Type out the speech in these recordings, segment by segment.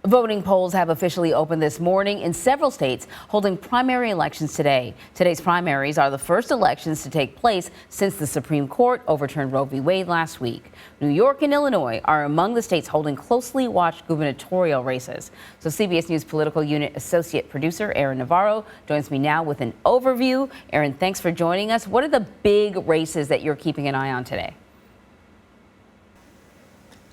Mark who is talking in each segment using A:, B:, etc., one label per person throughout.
A: Voting polls have officially opened this morning in several states holding primary elections today. Today's primaries are the first elections to take place since the Supreme Court overturned Roe v. Wade last week. New York and Illinois are among the states holding closely watched gubernatorial races. So CBS News Political Unit associate producer Aaron Navarro joins me now with an overview. Aaron, thanks for joining us. What are the big races that you're keeping an eye on today?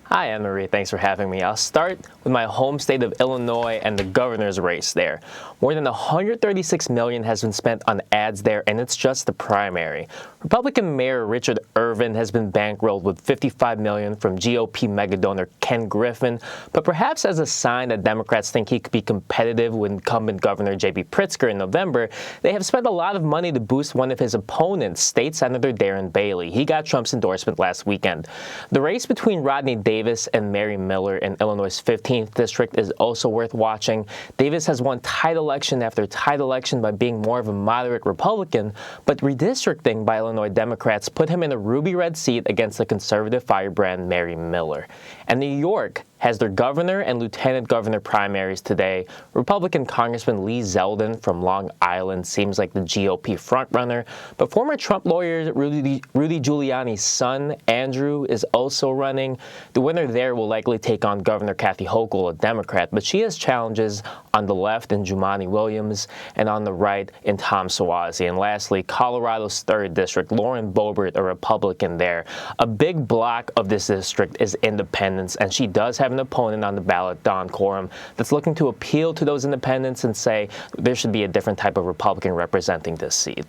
B: Hi, Anne-Marie. Thanks for having me. I'll start with my home state of Illinois and the governor's race there. More than $136 million has been spent on ads there, and it's just the primary. Republican Mayor Richard Irvin has been bankrolled with $55 million from GOP megadonor Ken Griffin, but perhaps as a sign that Democrats think he could be competitive with incumbent Governor J.B. Pritzker in November, they have spent a lot of money to boost one of his opponents, State Senator Darren Bailey. He got Trump's endorsement last weekend. The race between Rodney Davis and Mary Miller in Illinois' 15th district is also worth watching. Davis has won tight election after tight election by being more of a moderate Republican, but redistricting by Illinois Democrats put him in a ruby red seat against the conservative firebrand Mary Miller. And New York has their governor and lieutenant governor primaries today. Republican Congressman Lee Zeldin from Long Island seems like the GOP frontrunner, but former Trump lawyer Rudy Giuliani's son, Andrew, is also running. The winner there will likely take on Governor Kathy Hochul, a Democrat, but she has challenges on the left in Jumaane Williams and on the right in Tom Suozzi. And lastly, Colorado's 3rd district, Lauren Boebert, a Republican there. A big block of this district is independents, and she does have an opponent on the ballot, Don Coram, that's looking to appeal to those independents and say there should be a different type of Republican representing this seat.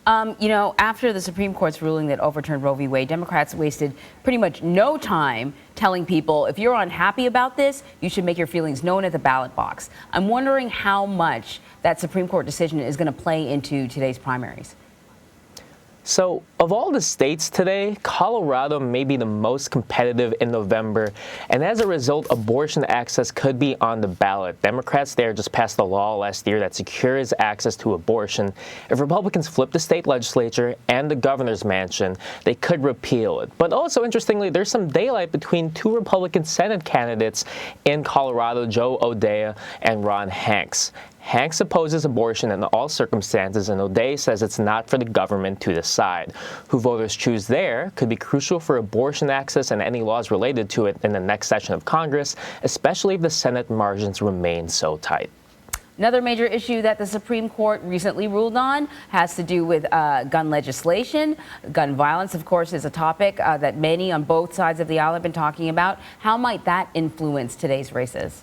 A: After the Supreme Court's ruling that overturned Roe v. Wade, Democrats wasted pretty much no time telling people, if you're unhappy about this, you should make your feelings known at the ballot box. I'm wondering how much that Supreme Court decision is going to play into today's primaries.
B: So, of all the states today, Colorado may be the most competitive in November, and as a result, abortion access could be on the ballot. Democrats there just passed a law last year that secures access to abortion. If Republicans flip the state legislature and the governor's mansion, they could repeal it. But also, interestingly, there's some daylight between two Republican Senate candidates in Colorado, Joe O'Dea and Ron Hanks. Hanks opposes abortion in all circumstances, and O'Dea says it's not for the government to decide. Who voters choose there could be crucial for abortion access and any laws related to it in the next session of Congress, especially if the Senate margins remain so tight.
A: Another major issue that the Supreme Court recently ruled on has to do with gun legislation. Gun violence, of course, is a topic that many on both sides of the aisle have been talking about. How might that influence today's races?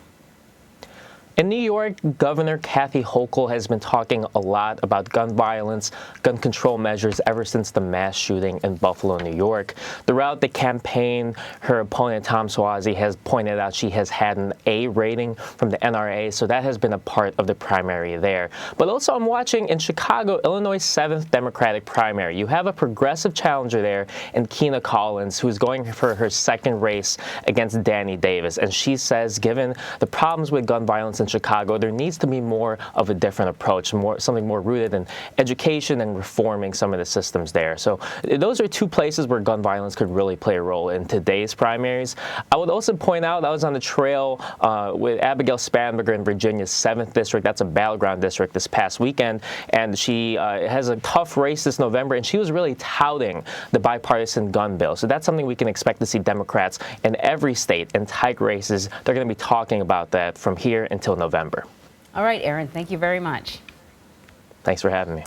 B: In New York, Governor Kathy Hochul has been talking a lot about gun violence, gun control measures ever since the mass shooting in Buffalo, New York. Throughout the campaign, her opponent, Tom Suozzi, has pointed out she has had an A rating from the NRA, so that has been a part of the primary there. But also I'm watching in Chicago, Illinois' 7th Democratic primary. You have a progressive challenger there in Keena Collins, who's going for her second race against Danny Davis. And she says, given the problems with gun violence in Chicago, there needs to be more of a different approach, something more rooted in education and reforming some of the systems there. So those are two places where gun violence could really play a role in today's primaries. I would also point out I was on the trail with Abigail Spanberger in Virginia's 7th district. That's a battleground district this past weekend, and she has a tough race this November, and she was really touting the bipartisan gun bill. So that's something we can expect to see Democrats in every state in tight races. They're going to be talking about that from here until November.
A: All right, Aaron, thank you very much.
B: Thanks for having me.